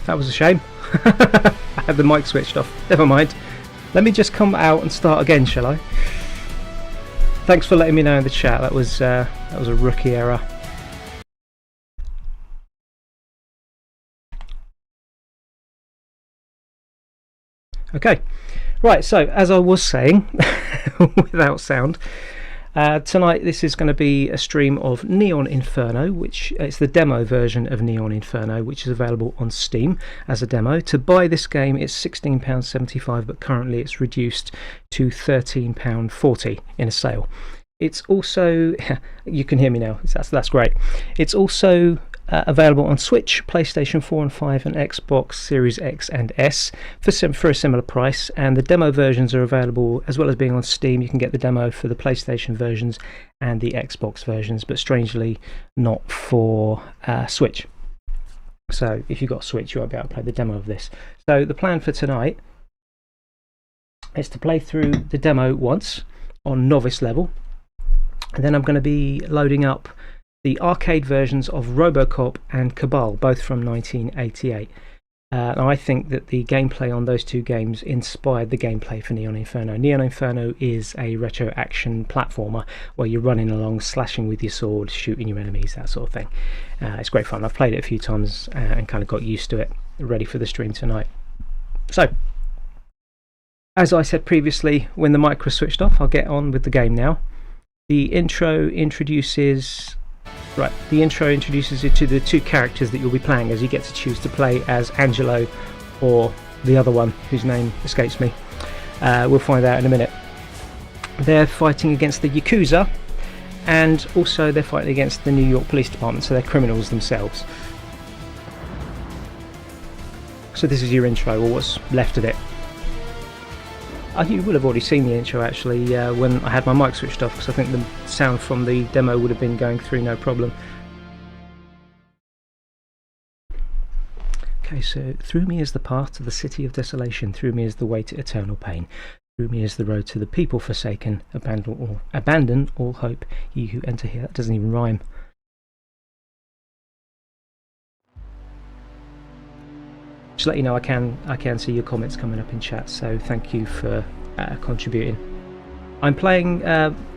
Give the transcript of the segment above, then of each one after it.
that was a shame. I had the mic switched off. Never mind. Let me just come out and start again, shall I? Thanks for letting me know in the chat. That was a rookie error. Okay, right. So as I was saying, without sound. Tonight this is going to be a stream of Neon Inferno, which it's the demo version of Neon Inferno, which is available on Steam as a demo. To buy this game it's £16.75, but currently it's reduced to £13.40 in a sale. It's also, you can hear me now, that's great. It's also available on Switch, PlayStation 4 and 5 and Xbox Series X and S for a similar price, and the demo versions are available as well as being on Steam. You can get the demo for the PlayStation versions and the Xbox versions, but strangely not for Switch. So if you've got Switch, you won't be able to play the demo of this. So the plan for tonight is to play through the demo once on novice level, and then I'm going to be loading up the arcade versions of Robocop and Cabal, both from 1988. And I think that the gameplay on those two games inspired the gameplay for Neon Inferno. Neon Inferno is a retro action platformer where you're running along, slashing with your sword, shooting your enemies, that sort of thing. It's great fun. I've played it a few times and kind of got used to it, ready for the stream tonight. So, as I said previously, when the mic was switched off, I'll get on with the game now. The intro introduces you to the two characters that you'll be playing as. You get to choose to play as Angelo or the other one whose name escapes me. We'll find out in a minute. They're fighting against the Yakuza, and also they're fighting against the New York Police Department, so they're criminals themselves. So this is your intro, or what's left of it. You would have already seen the intro actually when I had my mic switched off, because I think the sound from the demo would have been going through no problem. Okay, so through me is the path to the city of desolation, through me is the way to eternal pain, through me is the road to the people forsaken, abandon all hope, ye who enter here. That doesn't even rhyme. Just let you know I can see your comments coming up in chat, so thank you for contributing. I'm playing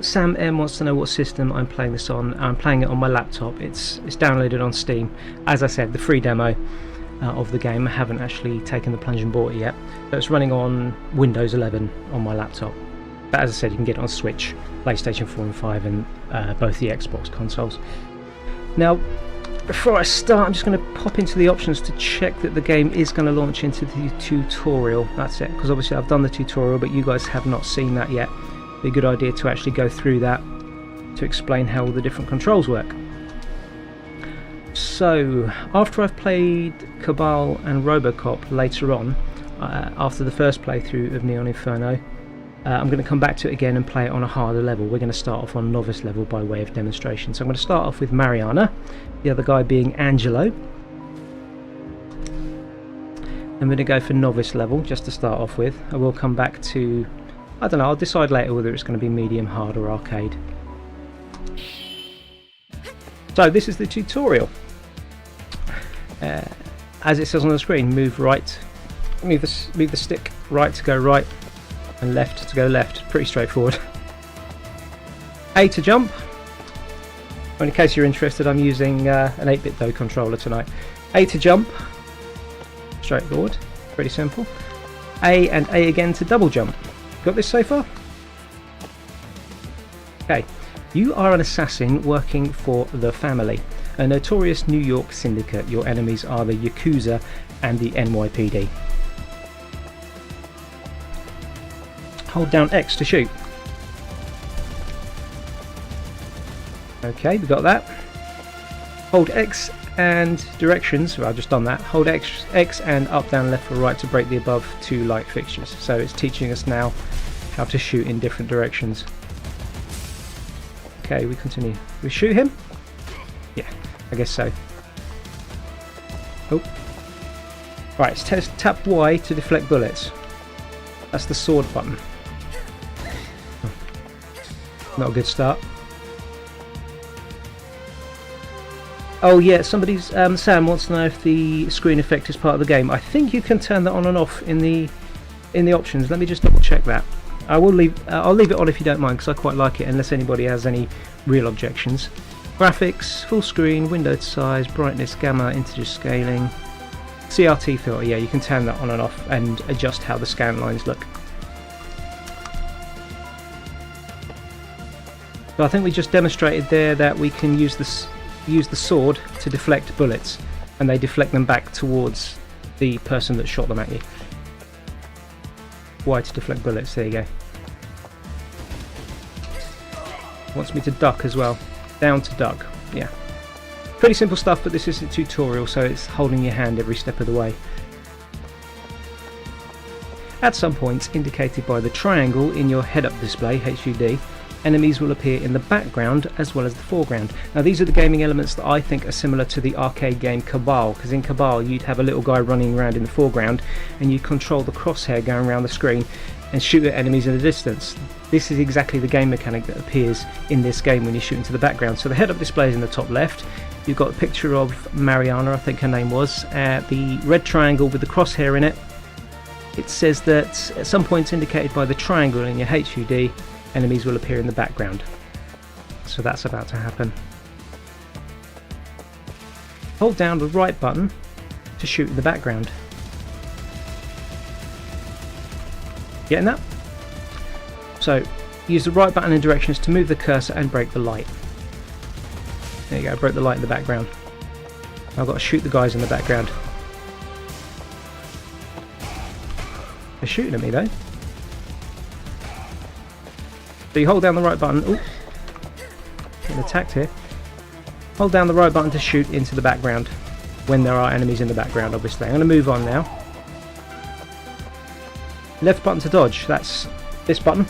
Sam M wants to know what system I'm playing this on. I'm playing it on my laptop. It's downloaded on Steam. As I said, the free demo of the game. I haven't actually taken the plunge and bought it yet. So it's running on Windows 11 on my laptop. But as I said, you can get it on Switch, PlayStation 4 and 5 and both the Xbox consoles. Now, before I start, I'm just going to pop into the options to check that the game is going to launch into the tutorial. That's it, because obviously I've done the tutorial, but you guys have not seen that yet. It'd be a good idea to actually go through that to explain how all the different controls work. So, after I've played Cabal and Robocop later on, after the first playthrough of Neon Inferno, I'm going to come back to it again and play it on a harder level. We're going to start off on novice level by way of demonstration. So I'm going to start off with Mariana, the other guy being Angelo. I'm going to go for novice level just to start off with. I will come back to, I don't know, I'll decide later whether it's going to be medium, hard or arcade. So this is the tutorial. As it says on the screen, move right, move the stick right to go right, and left to go left. Pretty straightforward. A to jump. In case you're interested, I'm using an 8-bit though controller tonight. A to jump. Straightforward. Pretty simple. A and A again to double jump. Got this so far? Okay. You are an assassin working for the Family, a notorious New York syndicate. Your enemies are the Yakuza and the NYPD. Hold down X to shoot. Okay, we got that. Hold X and directions. Well, I've just done that. Hold X and up, down, left or right to break the above two light fixtures. So it's teaching us now how to shoot in different directions. Okay, we continue. We shoot him? Yeah, I guess so. Oh. Right, let's tap Y to deflect bullets. That's the sword button. Not a good start. Oh yeah, somebody's Sam wants to know if the screen effect is part of the game. I think you can turn that on and off in the options. Let me just double check that. I'll leave it on if you don't mind, because I quite like it, unless anybody has any real objections. Graphics, full screen, window size, brightness, gamma, integer scaling, CRT filter. Yeah, you can turn that on and off and adjust how the scan lines look. So I think we just demonstrated there that we can use the sword to deflect bullets, and they deflect them back towards the person that shot them at you. Y to deflect bullets, there you go. Wants me to duck as well. Down to duck, yeah. Pretty simple stuff, but this is a tutorial, so it's holding your hand every step of the way. At some points indicated by the triangle in your head-up display, HUD, enemies will appear in the background as well as the foreground. Now these are the gaming elements that I think are similar to the arcade game Cabal, because in Cabal you'd have a little guy running around in the foreground and you'd control the crosshair going around the screen and shoot at enemies in the distance. This is exactly the game mechanic that appears in this game when you shoot into the background. So the head-up display is in the top left. You've got a picture of Mariana, I think her name was, the red triangle with the crosshair in it. It says that at some points indicated by the triangle in your HUD, enemies will appear in the background. So that's about to happen. Hold down the right button to shoot in the background. Getting that? So use the right button and directions to move the cursor and break the light. There you go, broke the light in the background. I've got to shoot the guys in the background. They're shooting at me though. So you hold down the right button. Ooh, getting attacked here. Hold down the right button to shoot into the background when there are enemies in the background, obviously. I'm going to move on now. Left button to dodge. That's this button.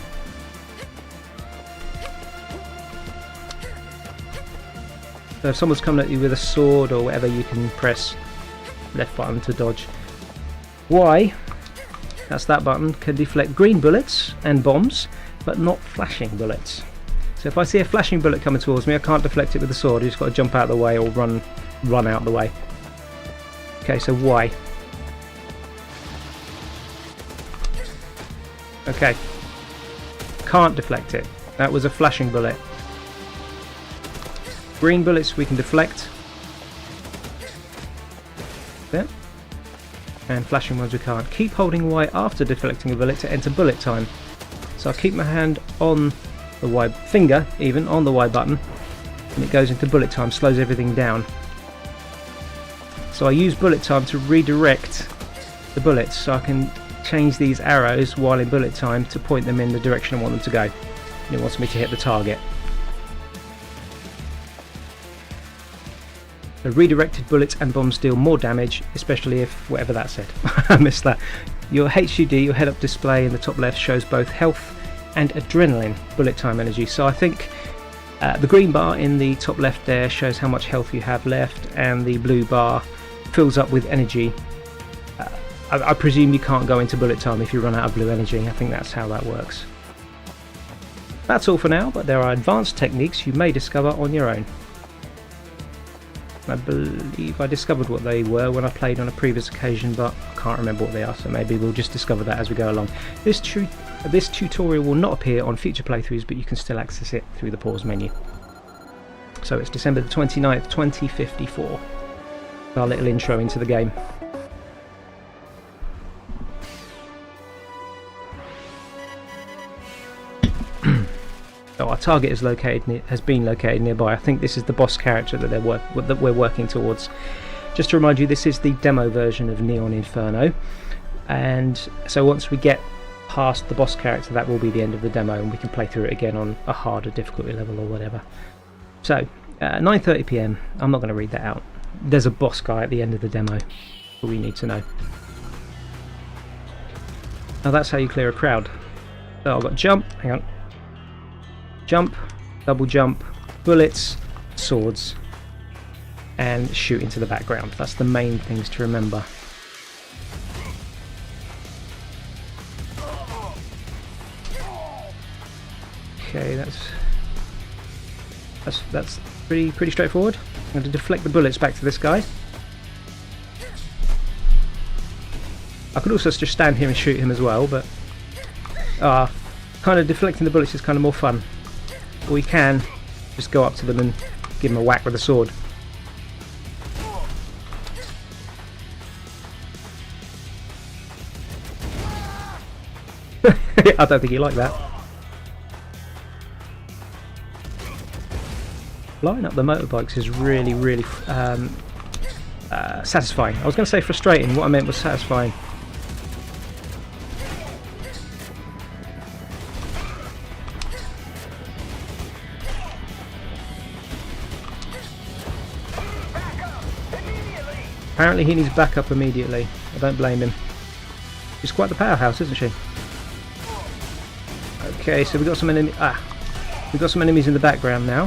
So if someone's coming at you with a sword or whatever, you can press left button to dodge. Y, that's that button, can deflect green bullets and bombs, but not flashing bullets. So if I see a flashing bullet coming towards me, I can't deflect it with the sword. I just got to jump out of the way or run out of the way. Okay, so Y. Okay, can't deflect it. That was a flashing bullet. Green bullets we can deflect. There. And flashing ones we can't. Keep holding Y after deflecting a bullet to enter bullet time. So I'll keep my hand on the Y, finger even, on the Y button, and it goes into bullet time, slows everything down. So I use bullet time to redirect the bullets, so I can change these arrows while in bullet time to point them in the direction I want them to go. And it wants me to hit the target. The redirected bullets and bombs deal more damage, especially if, whatever that said, I missed that. Your HUD, your head-up display in the top left, shows both health and adrenaline bullet time energy. So I think the green bar in the top left there shows how much health you have left, and the blue bar fills up with energy. I presume you can't go into bullet time if you run out of blue energy. I think that's how that works. That's all for now, but there are advanced techniques you may discover on your own. I believe I discovered what they were when I played on a previous occasion, but I can't remember what they are, so maybe we'll just discover that as we go along. This tutorial will not appear on future playthroughs, but you can still access it through the pause menu. So it's December the 29th, 2054. Our little intro into the game. So our target is has been located nearby. I think this is the boss character that we're working towards. Just to remind you, this is the demo version of Neon Inferno, and so once we get past the boss character, that will be the end of the demo, and we can play through it again on a harder difficulty level or whatever. So 9:30 PM. I'm not going to read that out. There's a boss guy at the end of the demo. All we need to know. Now that's how you clear a crowd. So I've got jump. Hang on. Jump, double jump, bullets, swords, and shoot into the background. That's the main things to remember. Okay, that's pretty straightforward. I'm going to deflect the bullets back to this guy. I could also just stand here and shoot him as well, but kind of deflecting the bullets is kind of more fun. Or we can just go up to them and give them a whack with a sword. I don't think you like that. Blowing up the motorbikes is really, really satisfying. I was going to say frustrating, what I meant was satisfying. Apparently he needs backup immediately. I don't blame him. She's quite the powerhouse, isn't she? Okay, so we've got some enemies in the background now.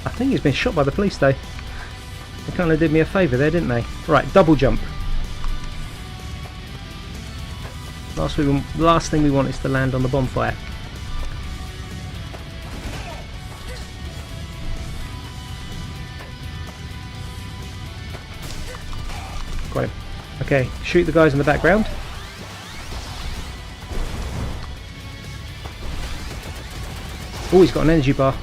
I think he's been shot by the police though. They kind of did me a favour there, didn't they? Right, double jump. Last thing we want is to land on the bonfire. Got him. Okay, shoot the guys in the background. Oh, he's got an energy bar.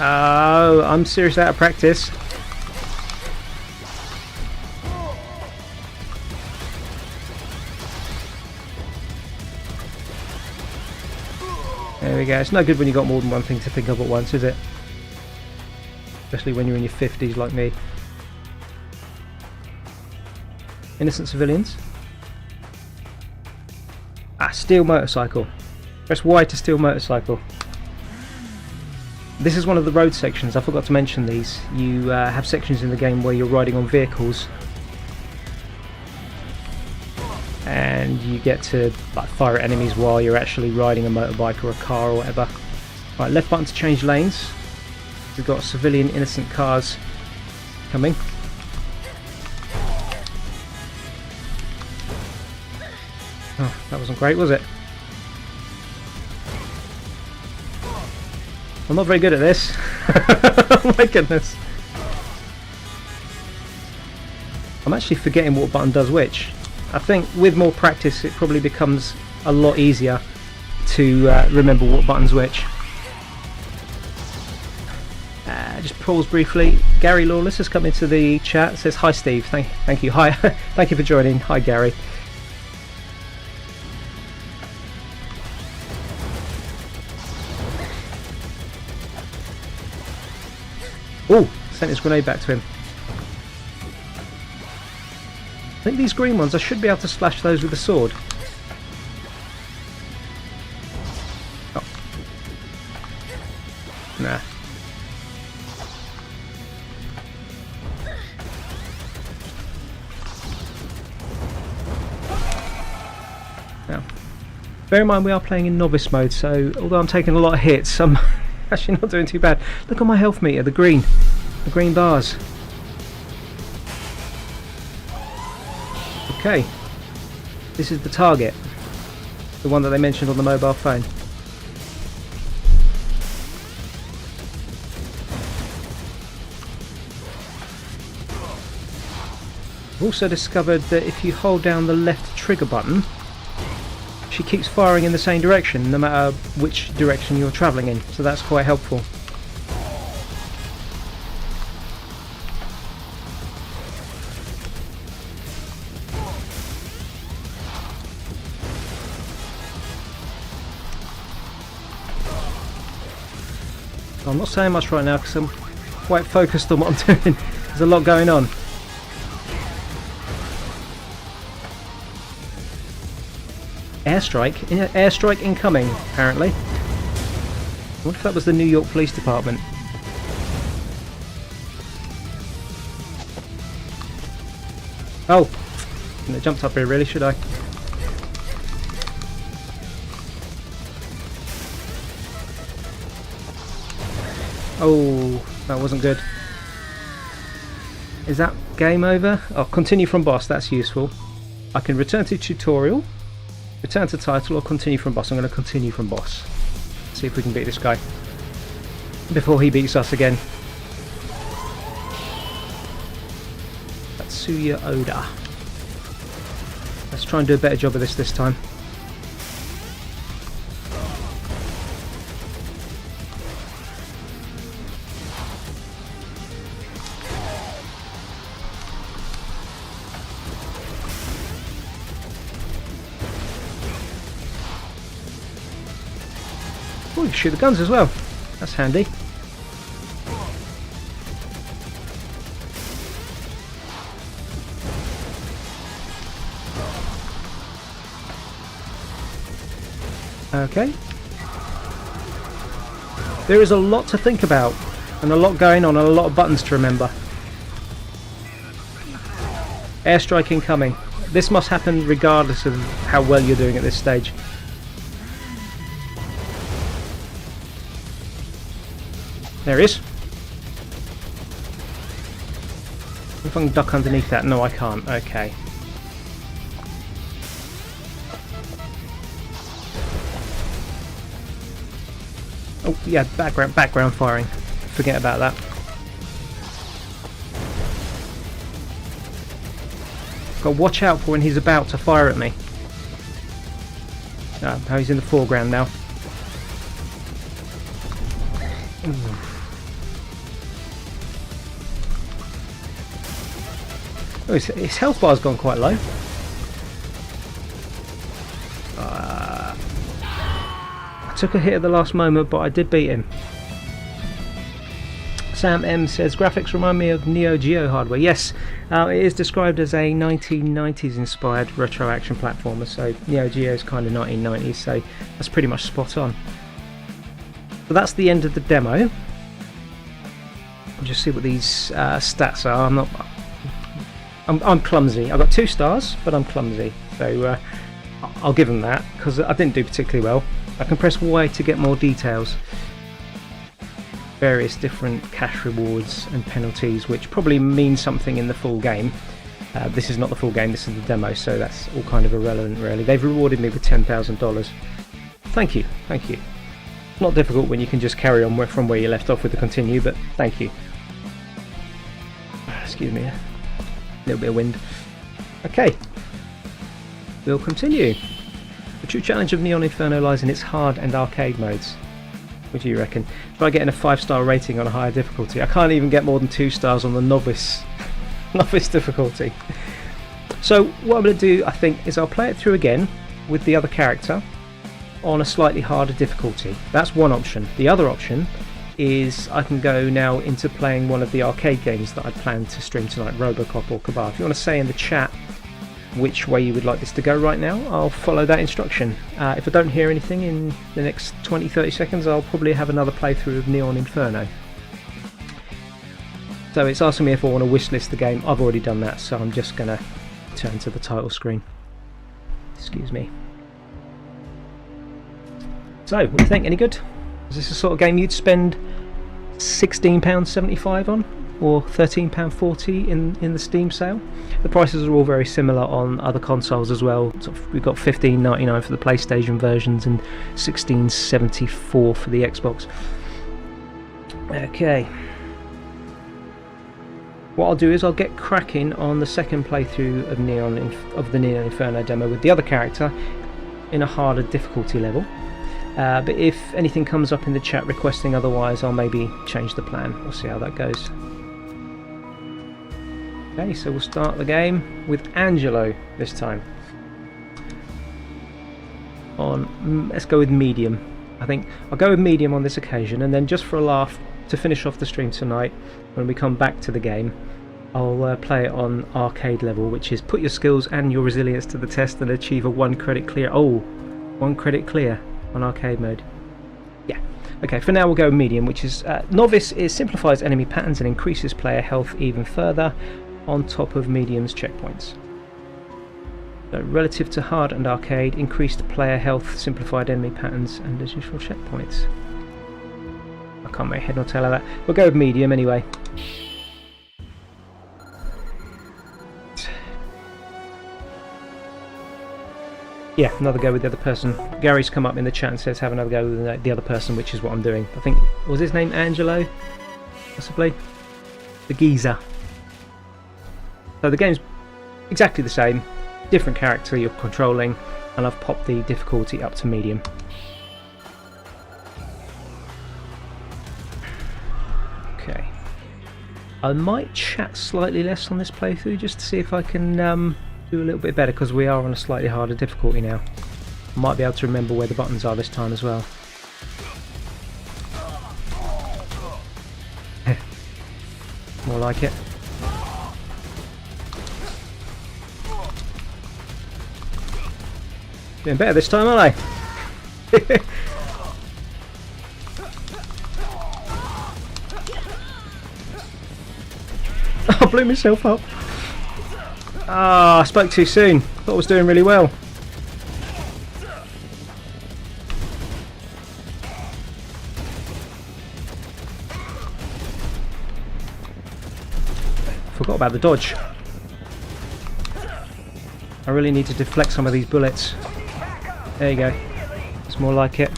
Oh, I'm seriously out of practice. There we go. It's no good when you've got more than one thing to pick up at once, is it? Especially when you're in your 50s like me. Innocent civilians. Steal motorcycle. Press Y to steal motorcycle. This is one of the road sections. I forgot to mention these. You have sections in the game where you're riding on vehicles. And you get to fire at enemies while you're actually riding a motorbike or a car or whatever. Right, left button to change lanes. We've got civilian innocent cars coming. Oh, that wasn't great, was it? I'm not very good at this. Oh my goodness. I'm actually forgetting what button does which. I think with more practice it probably becomes a lot easier to remember what button's which. Just pause briefly. Gary Lawless has come into the chat. Says hi Steve. Thank you. Hi. Thank you for joining. Hi Gary. Oh, sent his grenade back to him. I think these green ones, I should be able to slash those with a sword. Oh. Nah. Now, bear in mind we are playing in novice mode, so although I'm taking a lot of hits, I'm actually not doing too bad. Look at my health meter, the green bars. Okay, this is the target, the one that they mentioned on the mobile phone. I've also discovered that if you hold down the left trigger button, she keeps firing in the same direction no matter which direction you're travelling in, so that's quite helpful. I'm not saying much right now because I'm quite focused on what I'm doing. There's a lot going on. Airstrike incoming, apparently. I wonder if that was the New York Police Department. Oh, I shouldn't have jumped up here really, should I? Oh, that wasn't good. Is that game over? Oh, continue from boss, that's useful. I can return to tutorial, return to title, or continue from boss. I'm going to continue from boss. See if we can beat this guy before he beats us again. Tatsuya Oda. Let's try and do a better job of this time. Oh, you can shoot the guns as well. That's handy. Okay. There is a lot to think about, and a lot going on, and a lot of buttons to remember. Airstrike incoming. This must happen regardless of how well you're doing at this stage. There he is. If I can duck underneath that. No, I can't. Okay. Oh, yeah, background firing. Forget about that. Got to watch out for when he's about to fire at me. Ah, now he's in the foreground now. Ooh. Oh, his health bar's gone quite low. I took a hit at the last moment, but I did beat him. Sam M says, graphics remind me of Neo Geo hardware. Yes, it is described as a 1990s inspired retro action platformer, so Neo Geo is kind of 1990s, so that's pretty much spot on. So that's the end of the demo. I'll just see what these stats are. I'm clumsy. I got 2 stars, but I'm clumsy, so I'll give them that because I didn't do particularly well. I can press Y to get more details. Various different cash rewards and penalties, which probably means something in the full game. This is not the full game, this is the demo, so that's all kind of irrelevant really. They've rewarded me with $10,000. Thank you, thank you. Not difficult when you can just carry on from where you left off with the continue, but thank you. Excuse me, a little bit of wind. Okay, we'll continue. The true challenge of Neon Inferno lies in its hard and arcade modes. What do you reckon? Try getting a 5-star rating on a higher difficulty. I can't even get more than 2 stars on the novice difficulty. So what I'm going to do, I think, is I'll play it through again with the other character on a slightly harder difficulty. That's one option. The other option is I can go now into playing one of the arcade games that I plan to stream tonight, Robocop or Cabal. If you want to say in the chat which way you would like this to go right now, I'll follow that instruction. If I don't hear anything in the next 20-30 seconds, I'll probably have another playthrough of Neon Inferno. So it's asking me if I want to wishlist the game. I've already done that, so I'm just going to turn to the title screen. Excuse me. So, what do you think? Any good? Is this the sort of game you'd spend £16.75 on? Or £13.40 in the Steam sale? The prices are all very similar on other consoles as well. So we've got $15.99 for the PlayStation versions and $16.74 for the Xbox. Okay. What I'll do is I'll get cracking on the second playthrough of the Neon Inferno demo with the other character in a harder difficulty level. But if anything comes up in the chat requesting otherwise, I'll maybe change the plan. We'll see how that goes. Okay, so we'll start the game with Angelo this time. Let's go with medium. I think I'll go with medium on this occasion, and then just for a laugh, to finish off the stream tonight, when we come back to the game, I'll play it on arcade level, which is put your skills and your resilience to the test and achieve a 1 credit clear. Oh, 1 credit clear on arcade mode. Yeah. Okay, for now we'll go with medium, which is novice. It simplifies enemy patterns and increases player health even further on top of medium's checkpoints. So relative to hard and arcade, increased player health, simplified enemy patterns and additional checkpoints. I can't make head nor tail of that. We'll go with medium anyway. Yeah, another go with the other person. Gary's come up in the chat and says have another go with the other person, which is what I'm doing. I think, was his name Angelo? Possibly? The geezer. So the game's exactly the same, different character you're controlling, and I've popped the difficulty up to medium. Okay. I might chat slightly less on this playthrough just to see if I can do a little bit better, because we are on a slightly harder difficulty now. I might be able to remember where the buttons are this time as well. More like it. Doing better this time, aren't I? I blew myself up. Ah, I spoke too soon. Thought I was doing really well. Forgot about the dodge. I really need to deflect some of these bullets. There you go. It's more like it.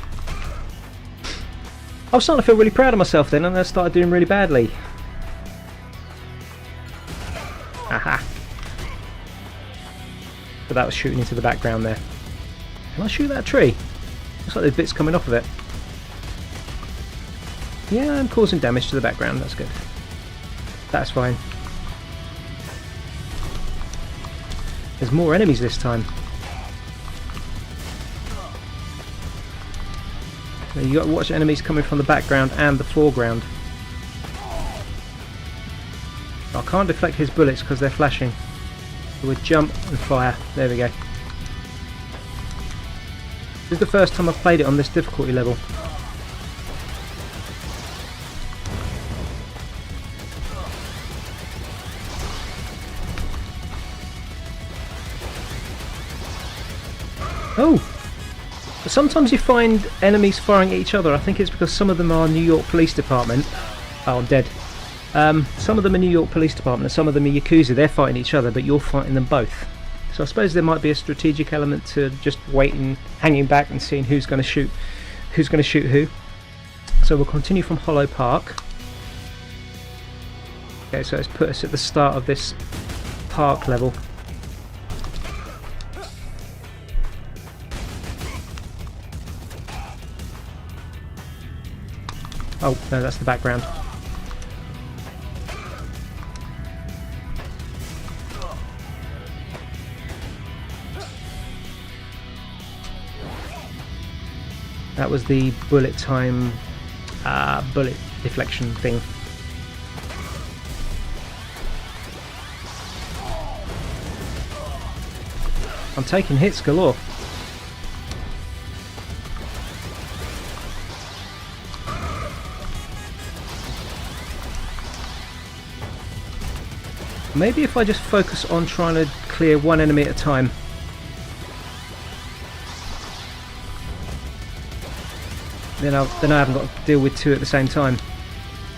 I was starting to feel really proud of myself then, and I started doing really badly. Aha. But that was shooting into the background there. Can I shoot that tree? Looks like there's bits coming off of it. Yeah, I'm causing damage to the background. That's good. That's fine. There's more enemies this time. Now you got to watch enemies coming from the background and the foreground. I can't deflect his bullets because they're flashing. So we'll jump and fire. There we go. This is the first time I've played it on this difficulty level. Oh! But sometimes you find enemies firing at each other. I think it's because some of them are New York Police Department. Oh, I'm dead. Some of them are New York Police Department and some of them are Yakuza. They're fighting each other, but you're fighting them both. So I suppose there might be a strategic element to just waiting, hanging back and seeing who's going to shoot who. So we'll continue from Hollow Park. Okay, so it's put us at the start of this park level. Oh, no, that's the background. That was the bullet time, bullet deflection thing. I'm taking hits galore. Maybe if I just focus on trying to clear one enemy at a time. Then I haven't got to deal with two at the same time.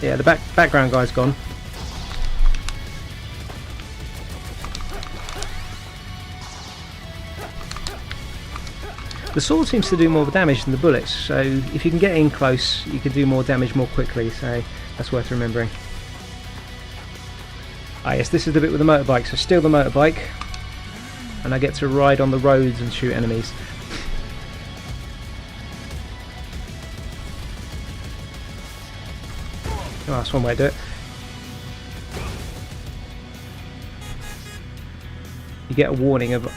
Yeah, the background guy's gone. The sword seems to do more damage than the bullets, so if you can get in close, you can do more damage more quickly, so that's worth remembering. Ah yes, this is the bit with the motorbike, so steal the motorbike, and I get to ride on the roads and shoot enemies. Oh, that's one way to do it. You get a warning of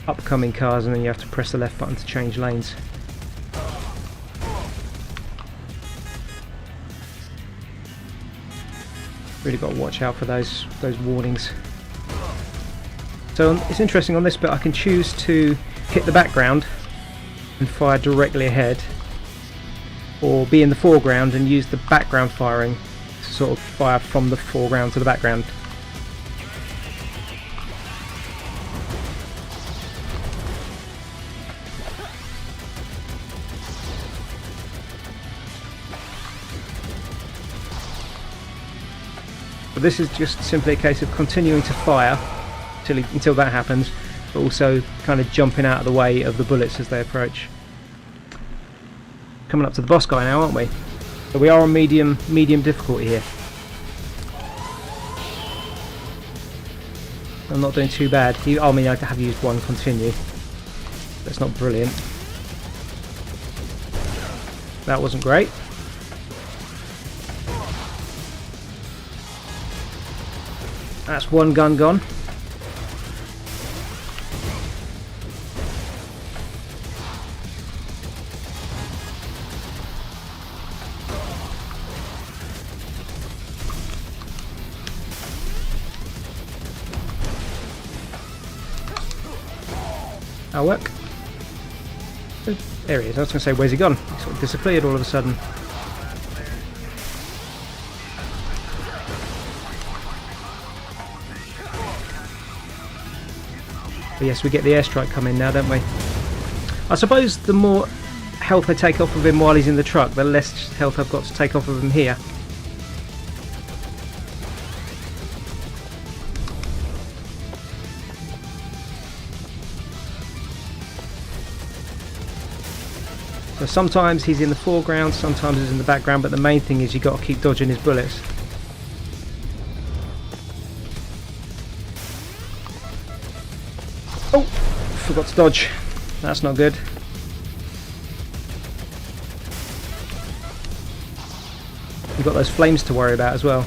upcoming cars and then you have to press the left button to change lanes. Really got to watch out for those warnings. So it's interesting, on this bit I can choose to hit the background and fire directly ahead, or be in the foreground and use the background firing to sort of fire from the foreground to the background. But this is just simply a case of continuing to fire until that happens, but also kind of jumping out of the way of the bullets as they approach. Coming up to the boss guy now, aren't we? So we are on medium difficulty here. I'm not doing too bad. I mean, I have used one continue. That's not brilliant. That wasn't great. That's one gun gone. That'll work. There he is. I was going to say, where's he gone? He sort of disappeared all of a sudden. But yes, we get the airstrike coming now, don't we? I suppose the more health I take off of him while he's in the truck, the less health I've got to take off of him here. So sometimes he's in the foreground, sometimes he's in the background, but the main thing is you've got to keep dodging his bullets. Oh, forgot to dodge. That's not good. You've got those flames to worry about as well.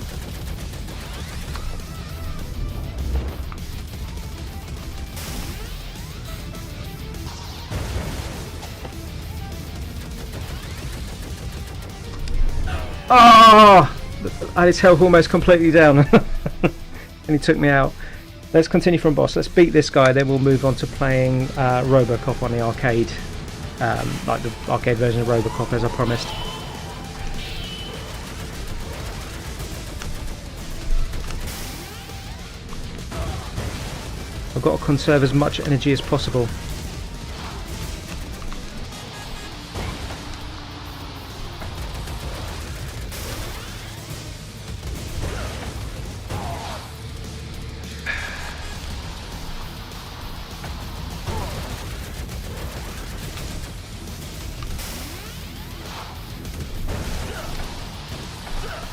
Oh! I had his health almost completely down and he took me out. Let's continue from boss. Let's beat this guy, then we'll move on to playing Robocop on the arcade, like the arcade version of Robocop as I promised. I've got to conserve as much energy as possible.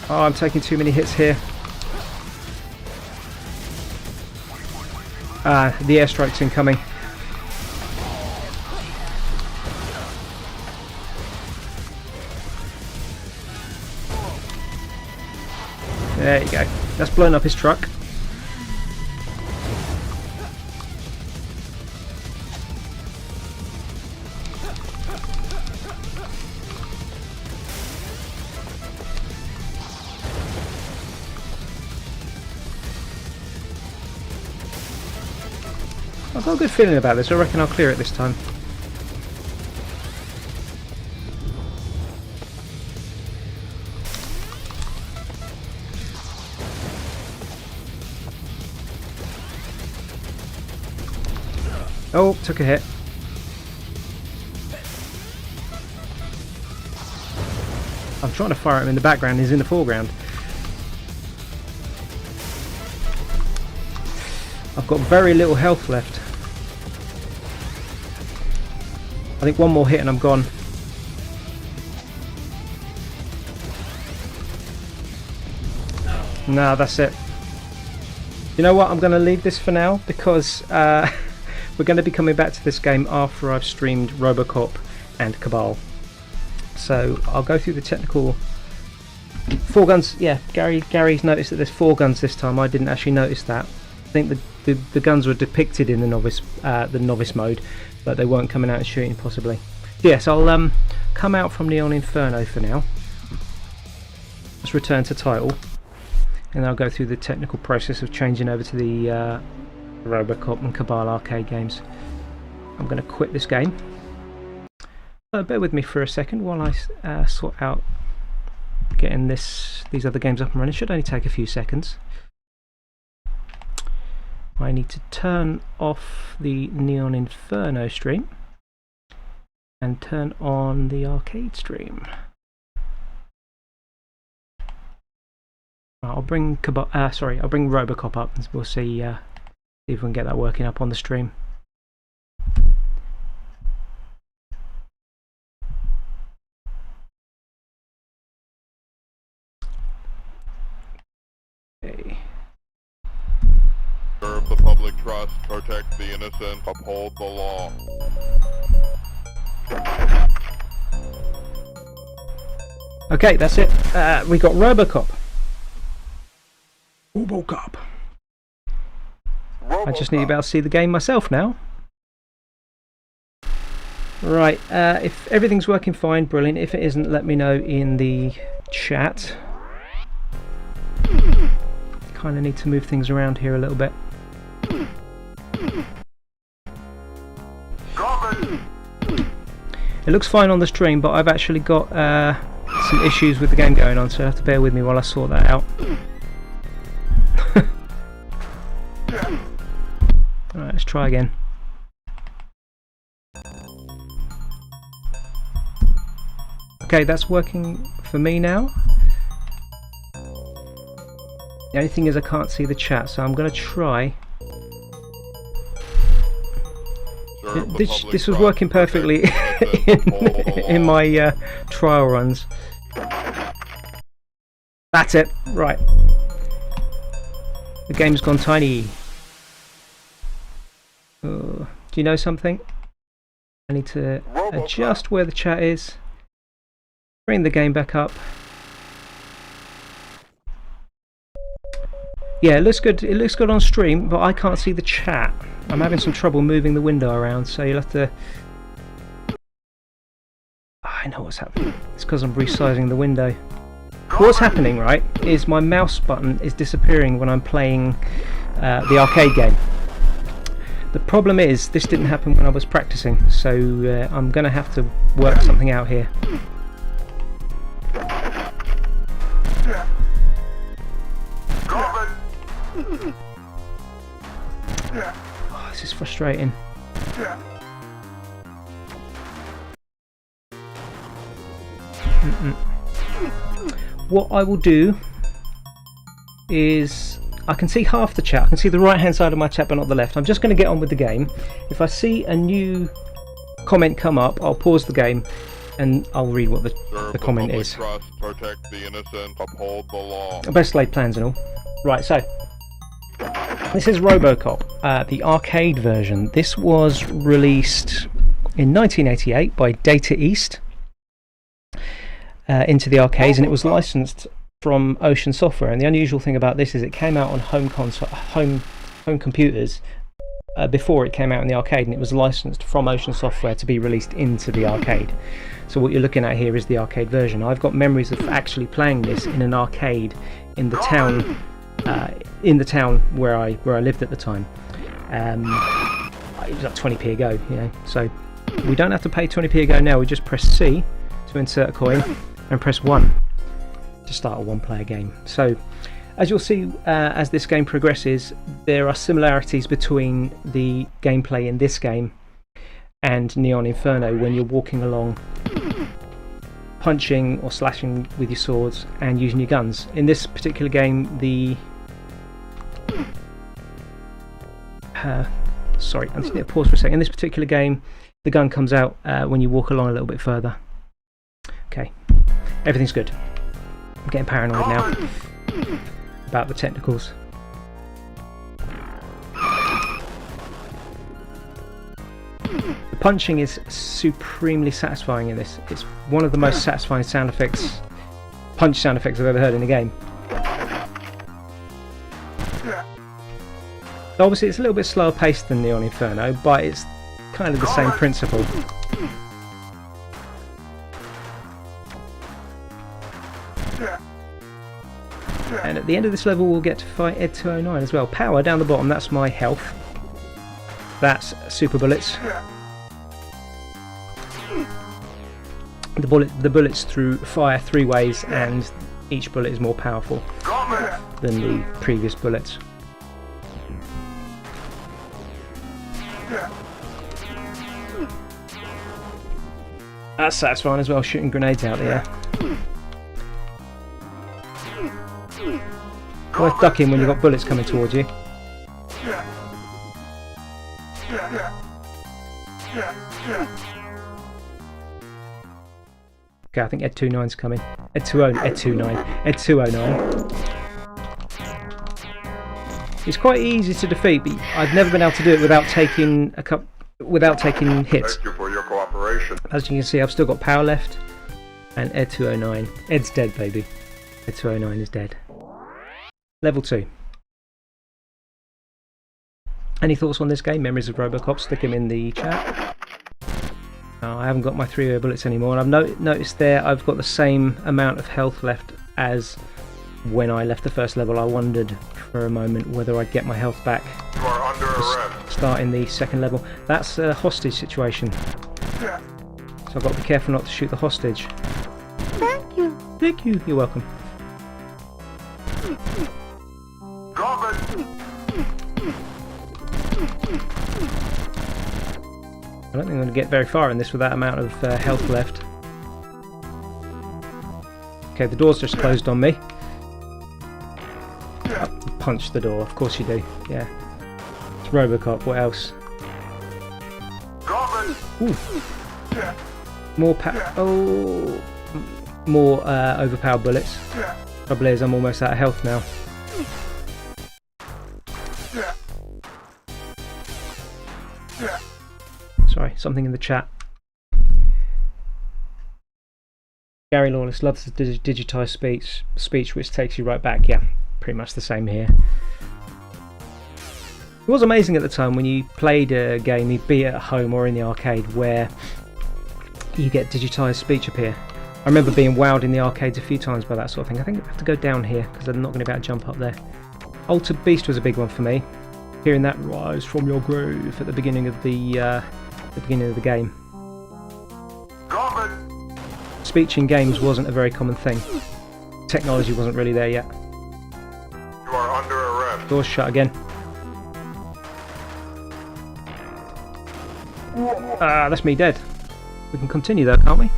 Oh, I'm taking too many hits here. The airstrike's incoming. There you go. That's blown up his truck. I've got a good feeling about this. I reckon I'll clear it this time. Oh, took a hit. I'm trying to fire at him in the background. He's in the foreground. I've got very little health left. I think one more hit and I'm gone. No, that's it. You know what? I'm going to leave this for now because we're going to be coming back to this game after I've streamed Robocop and Cabal. So I'll go through the technical. 4 guns. Yeah, Gary's noticed that there's 4 guns this time. I didn't actually notice that. I think the guns were depicted in the novice mode, but they weren't coming out and shooting possibly. Yes, I'll come out from Neon Inferno for now. Let's return to title, and I'll go through the technical process of changing over to the Robocop and Cabal arcade games. I'm going to quit this game. Bear with me for a second while I sort out getting these other games up and running. It should only take a few seconds. I need to turn off the Neon Inferno stream and turn on the arcade stream. I'll bring I'll bring Robocop up and we'll see if we can get that working up on the stream. trust, protect the innocent, uphold the law. Okay, that's it. We got Robocop. Robocop. I just need to be able to see the game myself now. Right, if everything's working fine, brilliant. If it isn't, let me know in the chat. Kind of need to move things around here a little bit. It looks fine on the stream, but I've actually got some issues with the game going on, so you have to bear with me while I sort that out. Alright, let's try again. Okay, that's working for me now. The only thing is I can't see the chat, so I'm going to try. This was working perfectly in my trial runs. That's it, right. The game's gone tiny. Do you know something? I need to adjust where the chat is. Bring the game back up. Yeah, it looks good. It looks good on stream, but I can't see the chat. I'm having some trouble moving the window around, so you'll have to... I know what's happening. It's because I'm resizing the window. What's happening, right, is my mouse button is disappearing when I'm playing the arcade game. The problem is, this didn't happen when I was practicing, so I'm going to have to work something out here. Oh, this is frustrating. What I will do is, I can see half the chat. I can see the right hand side of my chat but not the left. I'm just going to get on with the game. If I see a new comment come up, I'll pause the game and I'll read what the comment is. Trust, protect the innocent, uphold the law. Best laid plans and all. Right, so this is Robocop, the arcade version. This was released in 1988 by Data East into the arcades, and it was licensed from Ocean Software. And the unusual thing about this is it came out on home computers before it came out in the arcade, and it was licensed from Ocean Software to be released into the arcade. So what you're looking at here is the arcade version. I've got memories of actually playing this in an arcade in the town where I lived at the time. It was like 20p a go, you know. So we don't have to pay 20p a go now. We just press C to insert a coin and press 1 to start a one-player game. So as you'll see, as this game progresses, there are similarities between the gameplay in this game and Neon Inferno when you're walking along, punching or slashing with your swords and using your guns. In this particular game, the sorry, I just need to pause for a second. In this particular game, the gun comes out when you walk along a little bit further. Okay, everything's good. I'm getting paranoid now about the technicals. The punching is supremely satisfying in this. It's one of the most satisfying punch sound effects I've ever heard in a game. Obviously it's a little bit slower paced than Neon Inferno, but it's kind of the same principle. And at the end of this level we'll get to fight Ed 209 as well. Power down the bottom, that's my health. That's super bullets. The bullets fire 3 ways, and each bullet is more powerful than the previous bullets. That's satisfying as well, shooting grenades out there. Worth ducking when you've got bullets coming towards you. Okay, I think Ed 29's coming. Ed 209. He's quite easy to defeat, but I've never been able to do it without taking hits. Thank you for your cooperation. As you can see, I've still got power left. And Ed 209. Ed's dead, baby. Ed 209 is dead. Level 2. Any thoughts on this game? Memories of Robocop? Stick them in the chat. I haven't got my 3-way bullets anymore, and I've noticed there I've got the same amount of health left as when I left the first level. I wondered for a moment whether I'd get my health back. You are under arrest. Starting the second level. That's a hostage situation. So I've got to be careful not to shoot the hostage. Thank you. Thank you. You're welcome. Drop it. I don't think I'm going to get very far in this with that amount of health left. Okay, the door's just closed on me. Oh, punch the door, of course you do. Yeah. It's Robocop, what else? Drop it. Ooh. More more overpowered bullets. Trouble is, I'm almost out of health now. Sorry, something in the chat. Gary Lawless loves the digitized speech, which takes you right back. Yeah, pretty much the same here. It was amazing at the time when you played a game, be it at home or in the arcade, where you get digitized speech appear. I remember being wowed in the arcades a few times by that sort of thing. I think I have to go down here because I'm not going to be able to jump up there. Altered Beast was a big one for me. Hearing that rise from your grave at the beginning of the game. Speech in games wasn't a very common thing. Technology wasn't really there yet. You are under arrest. Door's shut again. Ah, that's me dead. We can continue though, can't we?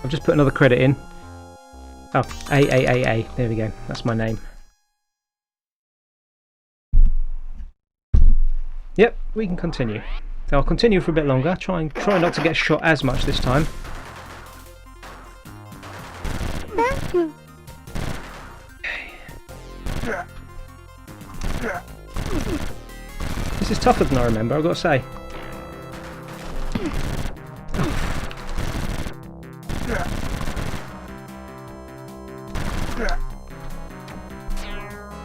I've just put another credit in. Oh, A. There we go. That's my name. Yep, we can continue. So I'll continue for a bit longer. Try not to get shot as much this time. Thank you. This is tougher than I remember, I've got to say.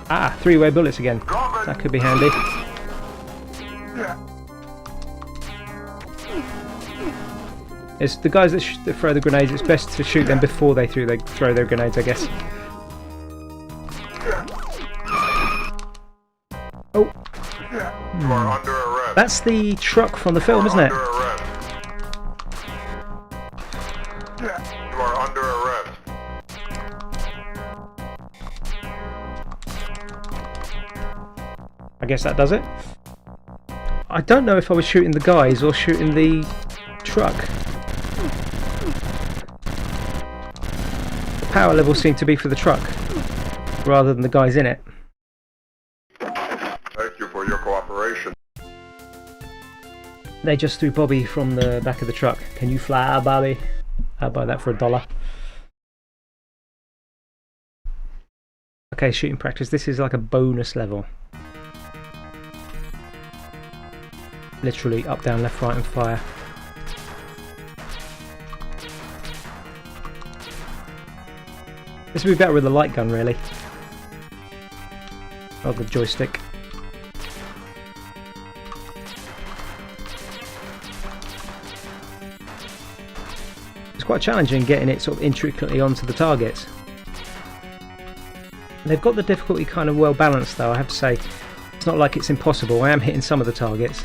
Ah, 3-way bullets again. That could be handy. It's the guys that throw the grenades, it's best to shoot them before they throw their grenades, I guess. Oh. You are under arrest. That's the truck from the film, isn't it? You are under arrest. I guess that does it. I don't know if I was shooting the guys or shooting the truck. The power level seemed to be for the truck rather than the guys in it. Thank you for your cooperation. They just threw Bobby from the back of the truck. Can you fly, Bobby? I'll buy that for $1. Okay, shooting practice. This is like a bonus level. Literally up, down, left, right and fire. This would be better with a light gun, really. Or the joystick. It's quite challenging getting it sort of intricately onto the targets. And they've got the difficulty kind of well balanced though, I have to say. It's not like it's impossible. I am hitting some of the targets.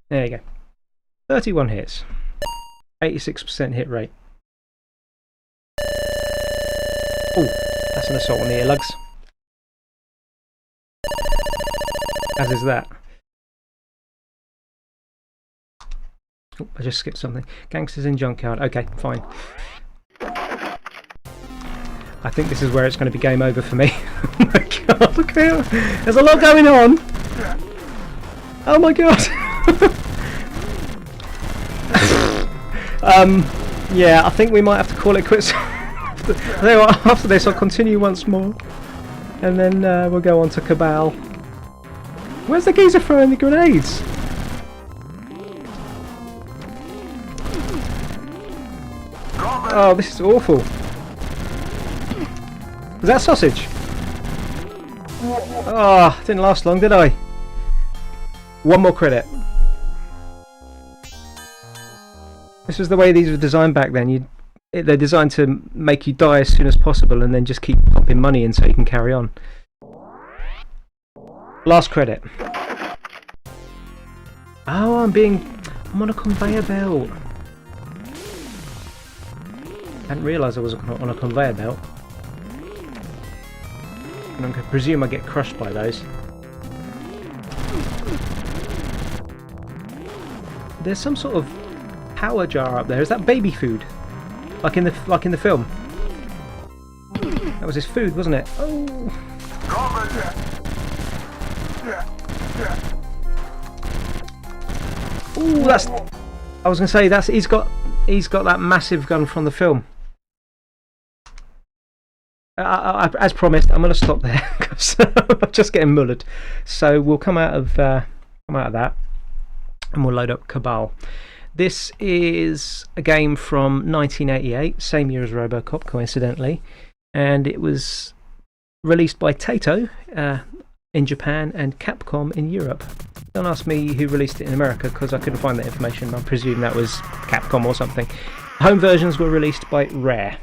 There you go. 31 hits. 86% hit rate. Oh, that's an assault on the earlugs. As is that. Oh, I just skipped something. Gangsters in Junkyard. Okay, fine. I think this is where it's going to be game over for me. Oh my god, okay. There's a lot going on. Oh my god. Yeah, I think we might have to call it quits. After this, I'll continue once more, and then we'll go on to Cabal. Where's the geezer throwing the grenades? Oh, this is awful. Was that sausage? Oh, didn't last long, did I? One more credit. This was the way these were designed back then. They're designed to make you die as soon as possible and then just keep pumping money in so you can carry on. Last credit. Oh, I'm on a conveyor belt. I hadn't realised I was on a conveyor belt. And I presume I get crushed by those. There's some sort of power jar up there. Is that baby food? Like in the film? That was his food, wasn't it? Oh! Ooh, that's. I was gonna say he's got that massive gun from the film. As promised, I'm gonna stop there because I'm just getting mullered. So we'll come out of that, and we'll load up Cabal. This is a game from 1988, same year as Robocop, coincidentally, and it was released by Taito in Japan and Capcom in Europe. Don't ask me who released it in America because I couldn't find that information. I presume that was Capcom or something. Home versions were released by Rare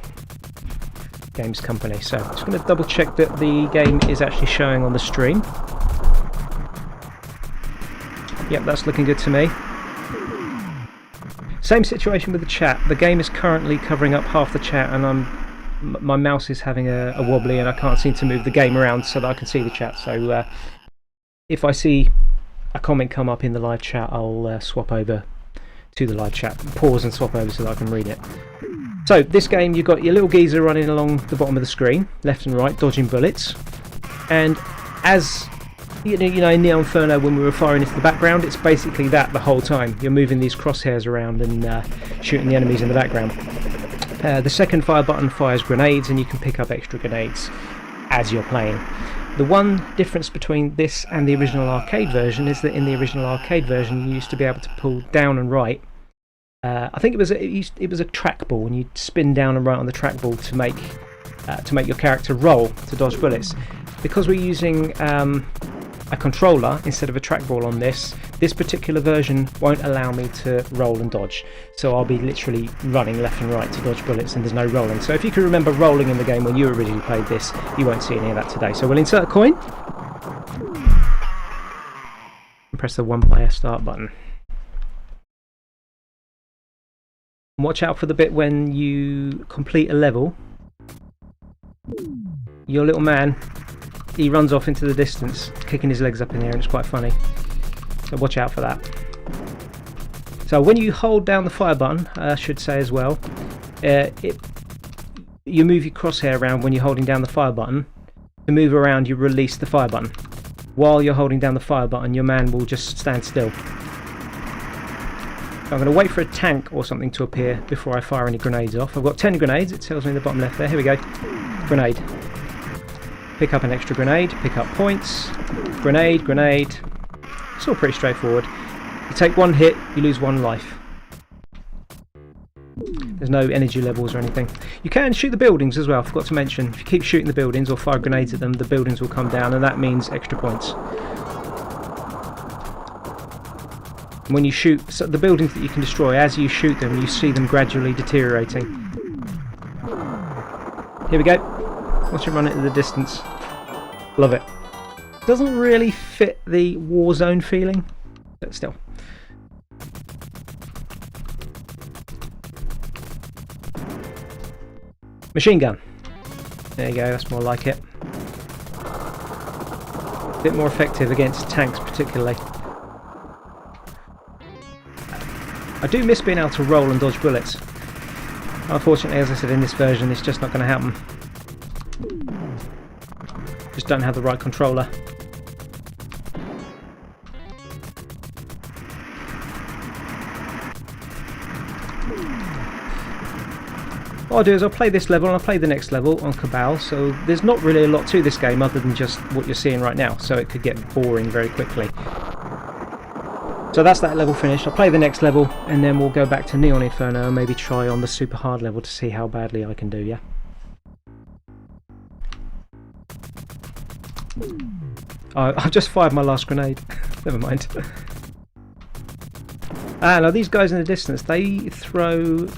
Games Company. So I'm just going to double check that the game is actually showing on the stream. Yep, that's looking good to me. Same situation with the chat. The game is currently covering up half the chat, and my mouse is having a wobbly, and I can't seem to move the game around so that I can see the chat. So if I see a comment come up in the live chat, I'll swap over to the live chat, pause and swap over so that I can read it. So this game, you've got your little geezer running along the bottom of the screen, left and right, dodging bullets, and as you know, in Neon Inferno, when we were firing into the background, it's basically that the whole time. You're moving these crosshairs around and shooting the enemies in the background. The second fire button fires grenades, and you can pick up extra grenades as you're playing. The one difference between this and the original arcade version is that in the original arcade version, you used to be able to pull down and right. I think it was a trackball, and you'd spin down and right on the trackball to make your character roll to dodge bullets. Because we're using a controller instead of a trackball on this particular version won't allow me to roll and dodge, so I'll be literally running left and right to dodge bullets, and there's no rolling. So if you can remember rolling in the game when you originally played this, you won't see any of that today. So we'll insert a coin and press the one-player start button. And watch out for the bit when you complete a level. Your little man, he runs off into the distance, kicking his legs up in the air, and it's quite funny. So watch out for that. So when you hold down the fire button, I should say as well, you move your crosshair around when you're holding down the fire button. To move around, you release the fire button. While you're holding down the fire button, your man will just stand still. So I'm going to wait for a tank or something to appear before I fire any grenades off. I've got 10 grenades, it tells me in the bottom left there. Here we go. Grenade. Pick up an extra grenade, pick up points, grenade. It's all pretty straightforward. You take one hit, you lose one life. There's no energy levels or anything. You can shoot the buildings as well, I forgot to mention. If you keep shooting the buildings or fire grenades at them, the buildings will come down, and that means extra points. When you shoot so the buildings that you can destroy, as you shoot them, you see them gradually deteriorating. Here we go. Watch it run into the distance. Love it. Doesn't really fit the Warzone feeling, but still. Machine gun. There you go, that's more like it. A bit more effective against tanks particularly. I do miss being able to roll and dodge bullets. Unfortunately, as I said, in this version it's just not going to happen. Just don't have the right controller. what I'll do is I'll play this level and I'll play the next level on Cabal, so there's not really a lot to this game other than just what you're seeing right now, so it could get boring very quickly. So that's that level finished. I'll play the next level and then we'll go back to Neon Inferno and maybe try on the super hard level to see how badly I can do, yeah? I've just fired my last grenade. Never mind. Now these guys in the distance, they throw...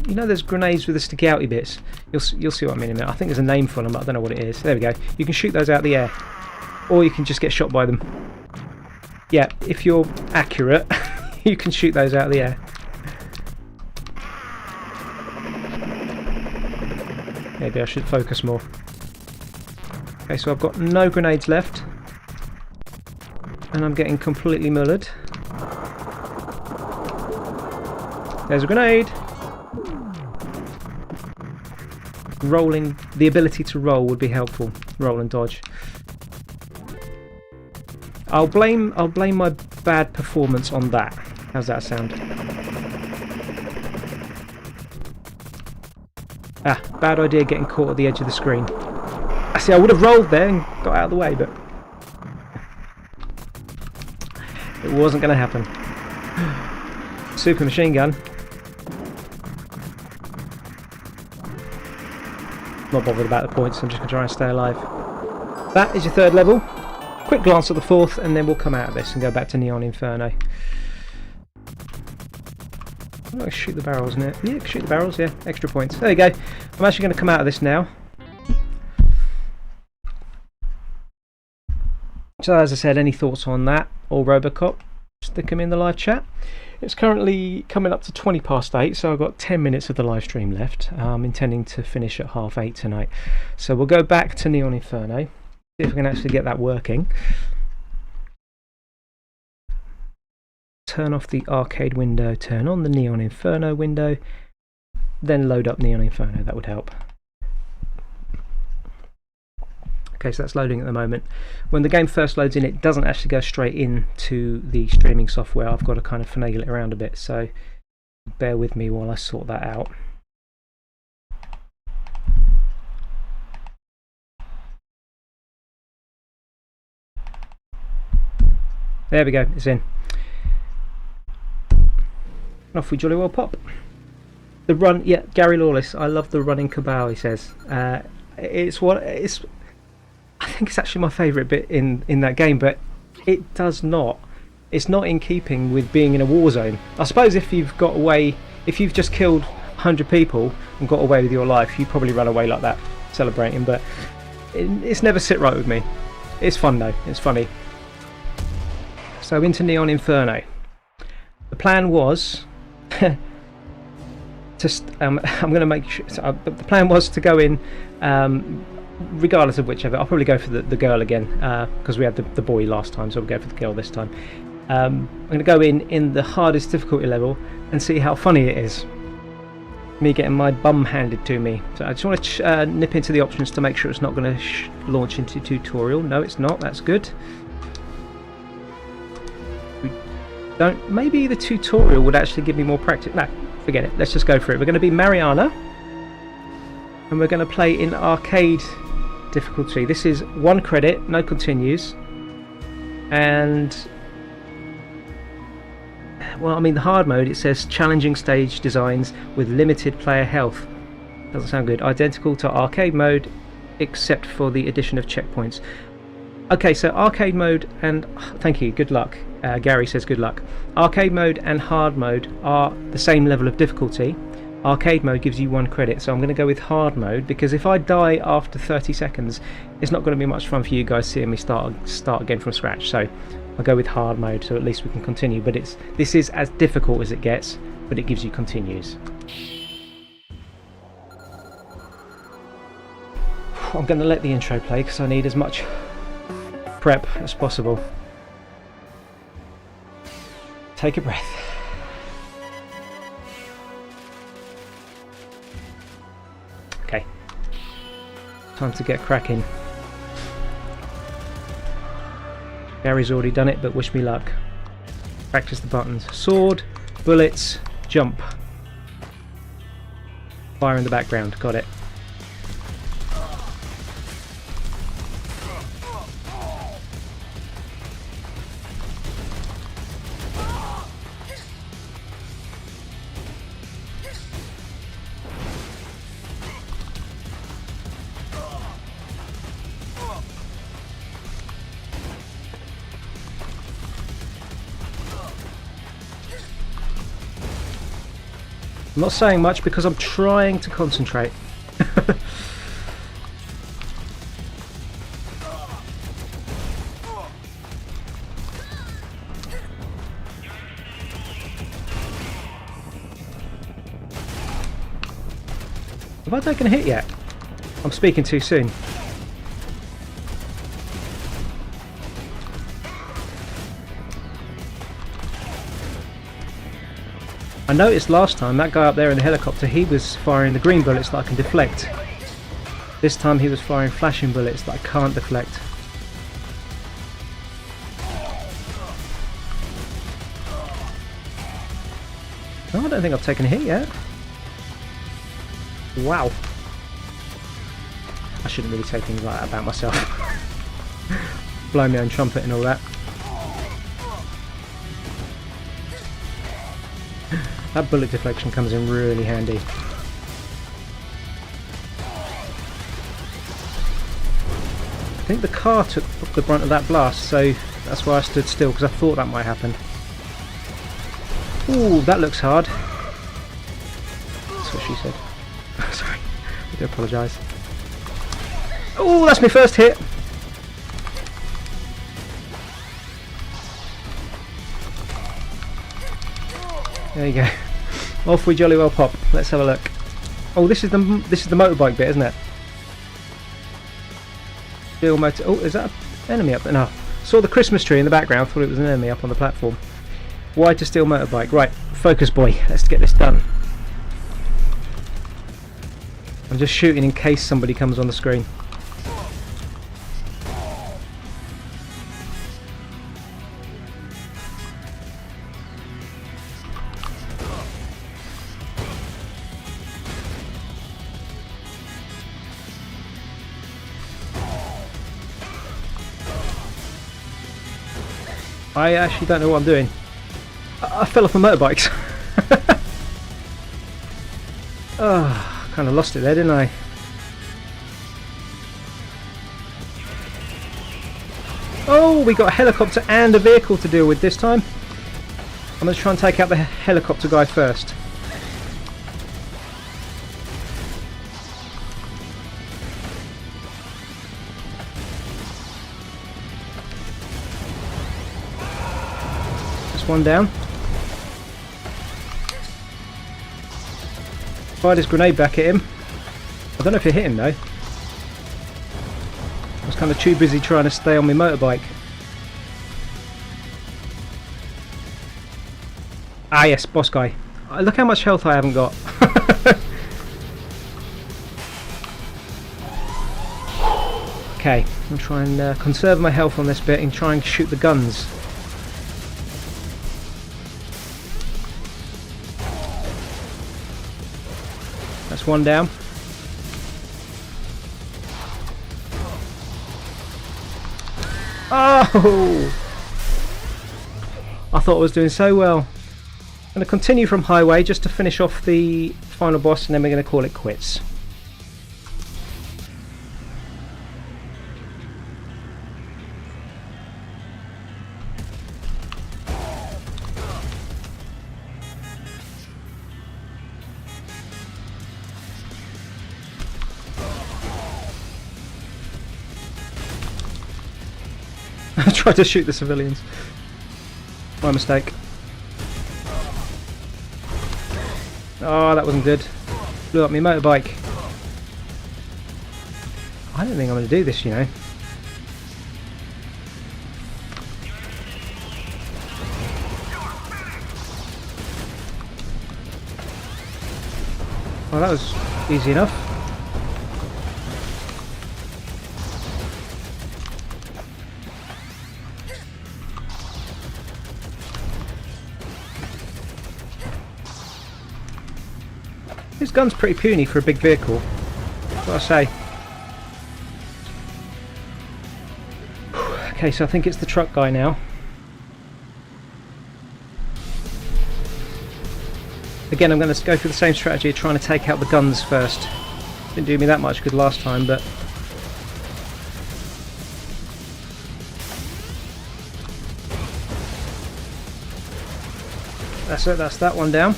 you know there's grenades with the sticky outy bits? You'll see what I mean in a minute. I think there's a name for them, but I don't know what it is. There we go. You can shoot those out of the air. Or you can just get shot by them. Yeah, if you're accurate, you can shoot those out of the air. Maybe I should focus more. Okay, so I've got no grenades left. And I'm getting completely mullered. There's a grenade! Rolling, the ability to roll would be helpful. Roll and dodge. I'll blame my bad performance on that. How's that sound? Bad idea getting caught at the edge of the screen. See, I would have rolled there and got out of the way, but it wasn't going to happen. Super machine gun. Not bothered about the points, I'm just going to try and stay alive. That is your third level. Quick glance at the fourth and then we'll come out of this and go back to Neon Inferno. Oh, shoot the barrels, isn't it? Yeah, shoot the barrels, yeah. Extra points. There you go. I'm actually going to come out of this now. So as I said, any thoughts on that or Robocop, stick them in the live chat. It's currently coming up to 8:20, so I've got 10 minutes of the live stream left. I'm intending to finish at 8:30 tonight. So we'll go back to Neon Inferno, see if we can actually get that working. Turn off the arcade window, turn on the Neon Inferno window, then load up Neon Inferno, that would help. Okay, so that's loading at the moment. When the game first loads in, it doesn't actually go straight into the streaming software. I've got to kind of finagle it around a bit, so bear with me while I sort that out. There we go, it's in. Off we jolly well pop. The run, yeah, Gary Lawless, I love the running Cabal, he says. I think it's actually my favourite bit in that game, but it does not. It's not in keeping with being in a war zone. I suppose if you've got away, if you've just killed 100 people and got away with your life, you probably run away like that, celebrating, but it's never sit right with me. It's fun though, it's funny. So into Neon Inferno. The plan was I'm going to make sure. The plan was to go in, regardless of whichever. I'll probably go for the girl again because we had the boy last time, so we'll go for the girl this time. I'm going to go in the hardest difficulty level and see how funny it is. Me getting my bum handed to me. So I just want to nip into the options to make sure it's not going to launch into tutorial. No, it's not. That's good. Maybe the tutorial would actually give me more practice. No, forget it. Let's just go for it. We're going to be Mariana, and we're going to play in arcade difficulty. This is 1 credit, no continues, and well, I mean the hard mode. It says challenging stage designs with limited player health. Doesn't sound good. Identical to arcade mode, except for the addition of checkpoints. Okay, so arcade mode and thank you. Good luck. Gary says good luck. Arcade mode and hard mode are the same level of difficulty. Arcade mode gives you 1 credit, so I'm going to go with hard mode because if I die after 30 seconds, it's not going to be much fun for you guys seeing me start again from scratch. So I'll go with hard mode, so at least we can continue. But this is as difficult as it gets, but it gives you continues. I'm going to let the intro play because I need as much prep as possible. Take a breath. Okay, time to get cracking. Gary's already done it, but wish me luck. Practice the buttons. Sword, bullets, jump. Fire in the background, got it. I'm not saying much because I'm trying to concentrate. Have I taken a hit yet? I'm speaking too soon. I noticed last time that guy up there in the helicopter, he was firing the green bullets that I can deflect. This time he was firing flashing bullets that I can't deflect. No, I don't think I've taken a hit yet. Wow. I shouldn't really say things like that about myself. Blow my own trumpet and all that. That bullet deflection comes in really handy. I think the car took the brunt of that blast, so that's why I stood still, because I thought that might happen. Ooh, that looks hard. That's what she said. Sorry, I do apologise. Oh, that's my first hit! There you go. Off we jolly well pop. Let's have a look. Oh, this is the motorbike bit, isn't it? Steel motor. Oh, is that an enemy up there? No. Saw the Christmas tree in the background. Thought it was an enemy up on the platform. Why to steal motorbike? Right, focus boy. Let's get this done. I'm just shooting in case somebody comes on the screen. I actually don't know what I'm doing. I fell off the motorbikes. Oh, kind of lost it there, didn't I? Oh, we got a helicopter and a vehicle to deal with this time. I'm going to try and take out the helicopter guy first. One down. Fired his grenade back at him. I don't know if it hit him though. I was kind of too busy trying to stay on my motorbike. Ah yes, boss guy. Look how much health I haven't got. Okay, I'll try and conserve my health on this bit and try and shoot the guns. That's one down. Oh! I thought I was doing so well. I'm going to continue from highway just to finish off the final boss, and then we're going to call it quits. I tried to shoot the civilians. My mistake. Oh, that wasn't good. Blew up my motorbike. I don't think I'm going to do this, you know. Well, that was easy enough. His gun's pretty puny for a big vehicle, gotta say. Okay, so I think it's the truck guy now. Again, I'm going to go through the same strategy of trying to take out the guns first. Didn't do me that much good last time, but... That's it, that's that one down.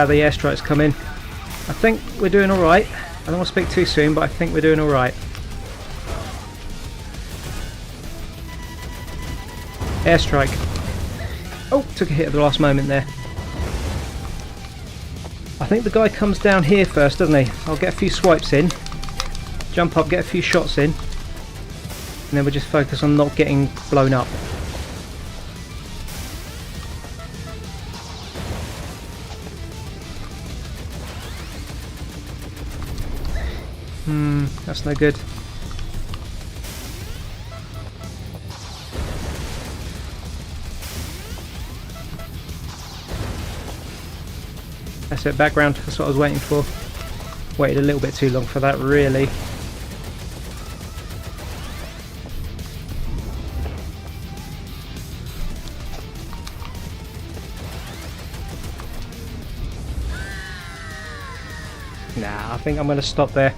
The airstrike's come in. I think we're doing alright. I don't want to speak too soon, but I think we're doing alright. Airstrike. Oh, took a hit at the last moment there. I think the guy comes down here first, doesn't he? I'll get a few swipes in. Jump up, get a few shots in. And then we'll just focus on not getting blown up. That's no good. That's it, background, that's what I was waiting for. Waited a little bit too long for that, really. Nah, I think I'm going to stop there.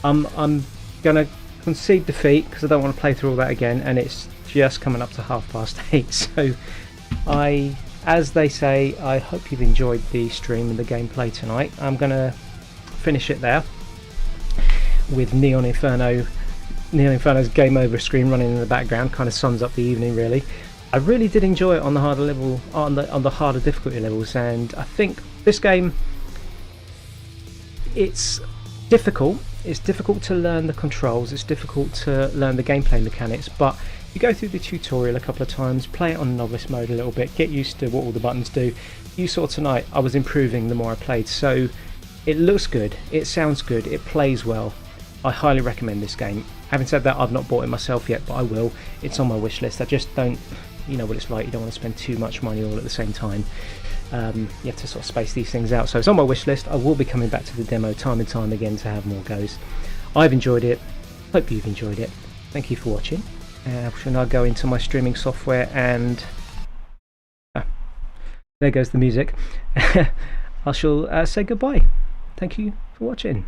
I'm going to concede defeat because I don't want to play through all that again, and it's just coming up to 8:30. So as they say, I hope you've enjoyed the stream and the gameplay tonight. I'm going to finish it there with Neon Inferno. Neon Inferno's game over screen running in the background kind of sums up the evening, really. I really did enjoy it on the harder level, on the harder difficulty levels, and I think this game, it's difficult. It's difficult to learn the controls, it's difficult to learn the gameplay mechanics, but you go through the tutorial a couple of times, play it on novice mode a little bit, get used to what all the buttons do. You saw tonight I was improving the more I played, so it looks good, it sounds good, it plays well. I highly recommend this game. Having said that, I've not bought it myself yet, but I will. It's on my wish list. I just don't, you know what it's like, you don't want to spend too much money all at the same time. You have to sort of space these things out, so it's on my wish list. I will be coming back to the demo time and time again to have more goes. I've enjoyed it, hope you've enjoyed it. Thank you for watching. I shall now go into my streaming software and there goes the music. I shall say goodbye. Thank you for watching.